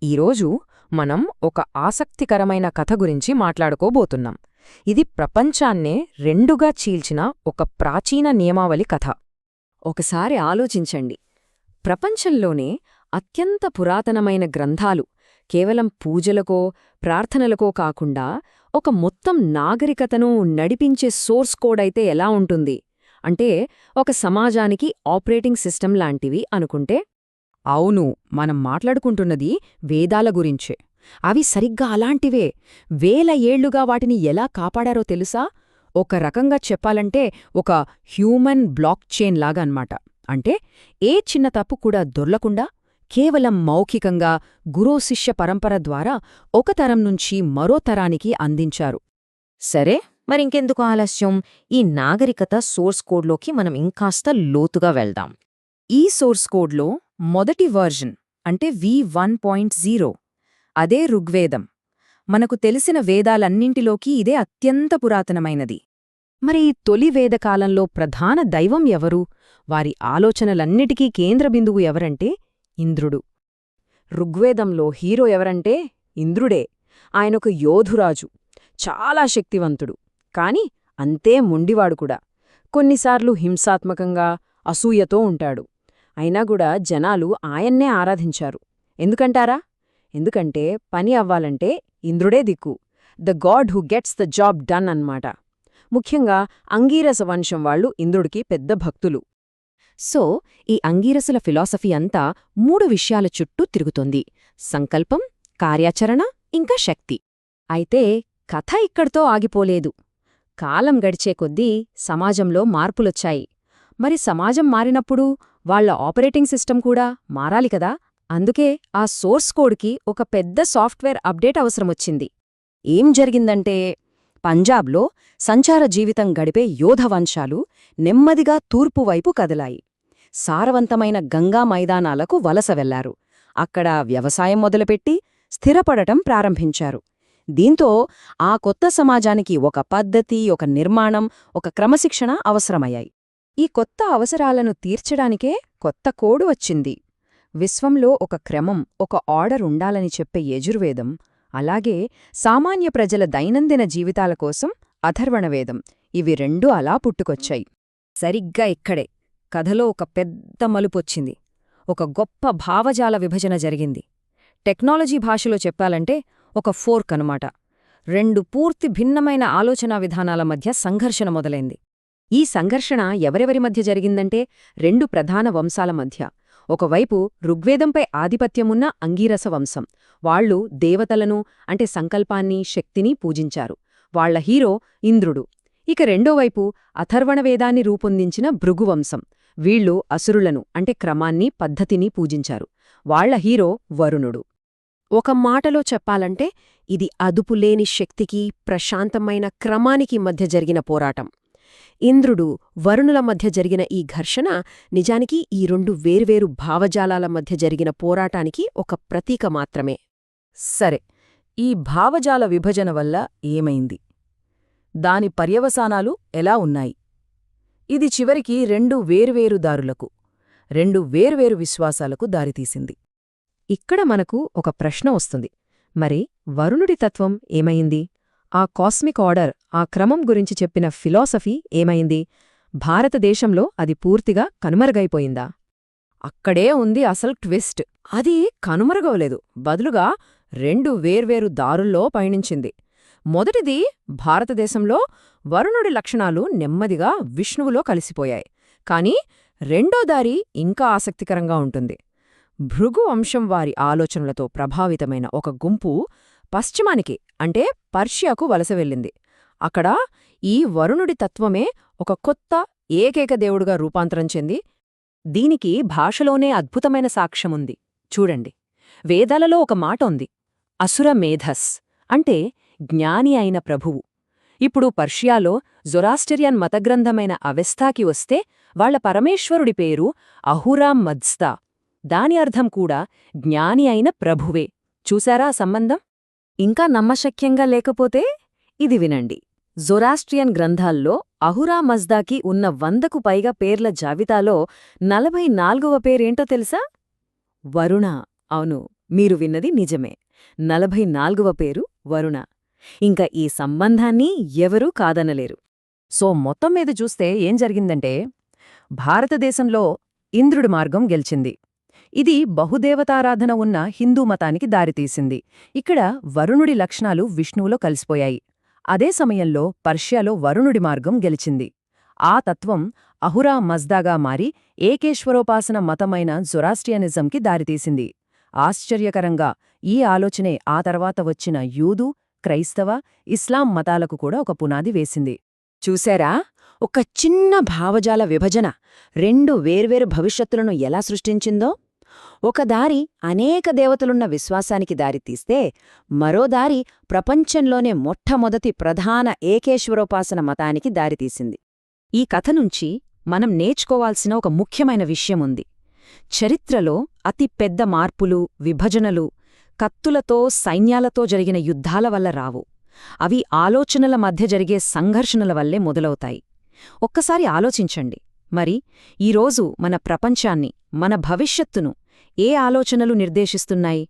ఈరోజు మనం ఒక ఆసక్తికరమైన కథ గురించి మాట్లాడుకోబోతున్నాం. ఇది ప్రపంచాన్నే రెండుగా చీల్చిన ఒక ప్రాచీన నియమావళి కథ. ఒకసారి ఆలోచించండి, ప్రపంచంలోనే అత్యంత పురాతనమైన గ్రంథాలు కేవలం పూజలకో ప్రార్థనలకో కాకుండా ఒక మొత్తం నాగరికతను నడిపించే సోర్స్ కోడ్ అయితే ఎలా ఉంటుంది అంటే ఒక సమాజానికి ఆపరేటింగ్ సిస్టమ్ లాంటివి అనుకుంటే. అవును, మనం మాట్లాడుకుంటున్నది వేదాల గురించే. అవి సరిగ్గా అలాంటివే. వేల ఏళ్లుగా వాటిని ఎలా కాపాడారో తెలుసా? ఒక రకంగా చెప్పాలంటే ఒక హ్యూమన్ బ్లాక్ చైన్ లాగా అన్నమాట. అంటే ఏ చిన్న తప్పు కూడా దొర్లకుండా కేవలం మౌఖికంగా గురుశిష్య పరంపర ద్వారా ఒక తరం నుంచి మరో తరానికి అందించారు. సరే, మరింకెందుకు ఆలస్యం? ఈ నాగరికత సోర్స్ కోడ్లోకి మనం ఇంకాస్త లోతుగా వెళ్దాం. ఈ సోర్స్ కోడ్లో మొదటి వర్జన్ అంటే V1.0 అదే ఋగ్వేదం. మనకు తెలిసిన వేదాలన్నింటిలోకి ఇదే అత్యంత పురాతనమైనది. మరి ఈ తొలి వేదకాలంలో ప్రధాన దైవం ఎవరు? వారి ఆలోచనలన్నిటికీ కేంద్రబిందువు ఎవరంటే ఇంద్రుడు. ఋగ్వేదంలో హీరో ఎవరంటే ఇంద్రుడే. ఆయనొక యోధురాజు, చాలా శక్తివంతుడు, కాని అంతే మొండివాడు కూడా. కొన్నిసార్లు హింసాత్మకంగా అసూయతో ఉంటాడు. అయినాగూడా జనాలు ఆయన్నే ఆరాధించారు. ఎందుకంటారా? ఎందుకంటే పని అవ్వాలంటే ఇంద్రుడే దిక్కు. The God who gets the job done అన్నమాట. ముఖ్యంగా అంగీరస వంశం వాళ్లు ఇంద్రుడికి పెద్ద భక్తులు. సో ఈ అంగీరసుల ఫిలాసఫీ అంతా 3 విషయాల చుట్టూ తిరుగుతోంది: సంకల్పం, కార్యాచరణ, ఇంకా శక్తి. అయితే కథ ఇక్కడితో ఆగిపోలేదు. కాలం గడిచే కొద్దీ సమాజంలో మార్పులొచ్చాయి. మరి సమాజం మారినప్పుడు వాళ్ల ఆపరేటింగ్ సిస్టమ్ కూడా మారాలి కదా. అందుకే ఆ సోర్స్ కోడ్కి ఒక పెద్ద సాఫ్ట్వేర్ అప్డేట్ అవసరమొచ్చింది. ఏం జరిగిందంటే, పంజాబ్లో సంచార జీవితం గడిపే యోధవంశాలు నెమ్మదిగా తూర్పువైపు కదిలాయి. సారవంతమైన గంగా మైదానాలకు వలస వెళ్లారు. అక్కడ వ్యవసాయం మొదలుపెట్టి స్థిరపడటం ప్రారంభించారు. దీంతో ఆ కొత్త సమాజానికి ఒక పద్ధతి, ఒక నిర్మాణం, ఒక క్రమశిక్షణ అవసరమయ్యాయి. ఈ కొత్త అవసరాలను తీర్చడానికే కొత్త కోడ్ వచ్చింది. విశ్వంలో ఒక క్రమం, ఒక ఆర్డర్ ఉండాలని చెప్పే యజుర్వేదం, అలాగే సామాన్య ప్రజల దైనందిన జీవితాల కోసం అథర్వణవేదం, ఇవి రెండూ అలా పుట్టుకొచ్చాయి. సరిగ్గా ఇక్కడే కథలో ఒక పెద్ద మలుపొచ్చింది. ఒక గొప్ప భావజాల విభజన జరిగింది. టెక్నాలజీ భాషలో చెప్పాలంటే ఒక ఫోర్క్ అనుమాట. 2 పూర్తి భిన్నమైన ఆలోచనా విధానాల మధ్య సంఘర్షణ మొదలైంది. ఈ సంఘర్షణ ఎవరెవరి మధ్య జరిగిందంటే 2 ప్రధాన వంశాల మధ్య. ఒకవైపు ఋగ్వేదంపై ఆధిపత్యమున్న అంగీరస వంశం. వాళ్లు దేవతలను అంటే సంకల్పాన్ని, శక్తిని పూజించారు. వాళ్ల హీరో ఇంద్రుడు. ఇక రెండోవైపు అథర్వణవేదాన్ని రూపొందించిన భృగువంశం. వీళ్లు అసురులను అంటే క్రమాన్ని, పద్ధతిని పూజించారు. వాళ్ల హీరో వరుణుడు. ఒక మాటలో చెప్పాలంటే ఇది అదుపులేని శక్తికి, ప్రశాంతమైన క్రమానికి మధ్య జరిగిన పోరాటం. ఇంద్రుడు, వరుణుల మధ్య జరిగిన ఈ ఘర్షణ నిజానికి ఈ 2 వేర్వేరు భావజాలాల మధ్య జరిగిన పోరాటానికి ఒక ప్రతీక మాత్రమే. సరే, ఈ భావజాల విభజన వల్ల ఏమైంది? దాని పర్యవసానాలు ఎలా ఉన్నాయి? ఇది చివరికి 2 వేర్వేరు దారులకు, 2 వేర్వేరు విశ్వాసాలకు దారితీసింది. ఇక్కడ మనకు ఒక ప్రశ్న వస్తుంది, మరి వరుణుడి తత్వం ఏమైంది? ఆ కాస్మిక్ ఆర్డర్, ఆ క్రమం గురించి చెప్పిన ఫిలాసఫీ ఏమైంది? భారతదేశంలో అది పూర్తిగా కనుమరుగైపోయిందా? అక్కడే ఉంది అసలు ట్విస్ట్. అది కనుమరుగవలేదు, బదులుగా 2 వేర్వేరు దారుల్లో పయనించింది. మొదటిది, భారతదేశంలో వరుణుడి లక్షణాలు నెమ్మదిగా విష్ణువులో కలిసిపోయాయి. కాని రెండో దారి ఇంకా ఆసక్తికరంగా ఉంటుంది. భృగు వంశం వారి ఆలోచనలతో ప్రభావితమైన ఒక గుంపు పశ్చిమానికి అంటే పర్షియాకు వలస వెళ్ళింది. అక్కడ ఈ వరుణుడి తత్వమే ఒక కొత్త ఏకైక దేవుడుగా రూపాంతరం చెంది. దీనికి భాషలోనే అద్భుతమైన సాక్ష్యముంది. చూడండి, వేదాలలో ఒక మాట ఉంది, అసుర మేధస్ అంటే జ్ఞాని అయిన ప్రభువు. ఇప్పుడు పర్షియాలో జొరాస్టెరియన్ మతగ్రంథమైన అవెస్తాకి వస్తే వాళ్ల పరమేశ్వరుడి పేరు అహురా మజ్దా. దాని అర్థం కూడా జ్ఞాని అయిన ప్రభువే. చూశారా సంబంధం? ఇంకా నమ్మశక్యంగా లేకపోతే ఇది వినండి. జొరాస్ట్రియన్ గ్రంథాల్లో అహురా మజ్దాకి ఉన్న 100కు పైగా పేర్ల జాబితాలో 44వ పేరేంటో తెలుసా? వరుణ. అవును, మీరు విన్నది నిజమే. 44వ పేరు వరుణ. ఇంకా ఈ సంబంధాన్ని ఎవరూ కాదనలేరు. సో మొత్తం మీద చూస్తే ఏం జరిగిందంటే, భారతదేశంలో ఇంద్రుడి మార్గం గెలిచింది. ఇది బహుదేవతారాధన ఉన్న హిందూ మతానికి దారితీసింది. ఇక్కడ వరుణుడి లక్షణాలు విష్ణువులో కలిసిపోయాయి. అదే సమయంలో పర్షియాలో వరుణుడి మార్గం గెలిచింది. ఆ తత్వం అహురా మజ్దాగా మారి ఏకేశ్వరోపాసన మతమైన జొరాస్ట్రియనిజంకి దారితీసింది. ఆశ్చర్యకరంగా ఈ ఆలోచనే ఆ తర్వాత వచ్చిన యూదు, క్రైస్తవ, ఇస్లాం మతాలకు కూడా ఒక పునాది వేసింది. చూశారా? ఒక చిన్న భావజాల విభజన 2 వేర్వేరు భవిష్యత్తులను ఎలా సృష్టించిందో? ఒక దారి అనేక దేవతలున్న విశ్వాసానికి దారితీస్తే, మరో దారి ప్రపంచంలోనే మొట్టమొదటి ప్రధాన ఏకేశ్వరోపాసన మతానికి దారితీసింది. ఈ కథ నుంచి మనం నేర్చుకోవాల్సిన ఒక ముఖ్యమైన విషయముంది. చరిత్రలో అతి పెద్ద మార్పులు, విభజనలు కత్తులతో, సైన్యాలతో జరిగిన యుద్ధాల వల్ల రావు. అవి ఆలోచనల మధ్య జరిగే సంఘర్షణల వల్లే మొదలవుతాయి. ఒక్కసారి ఆలోచించండి. మరి ఈరోజు మన ప్రపంచాన్ని, మన భవిష్యత్తును ఏ ఆలోచనలు నిర్దేశిస్తున్నాయి?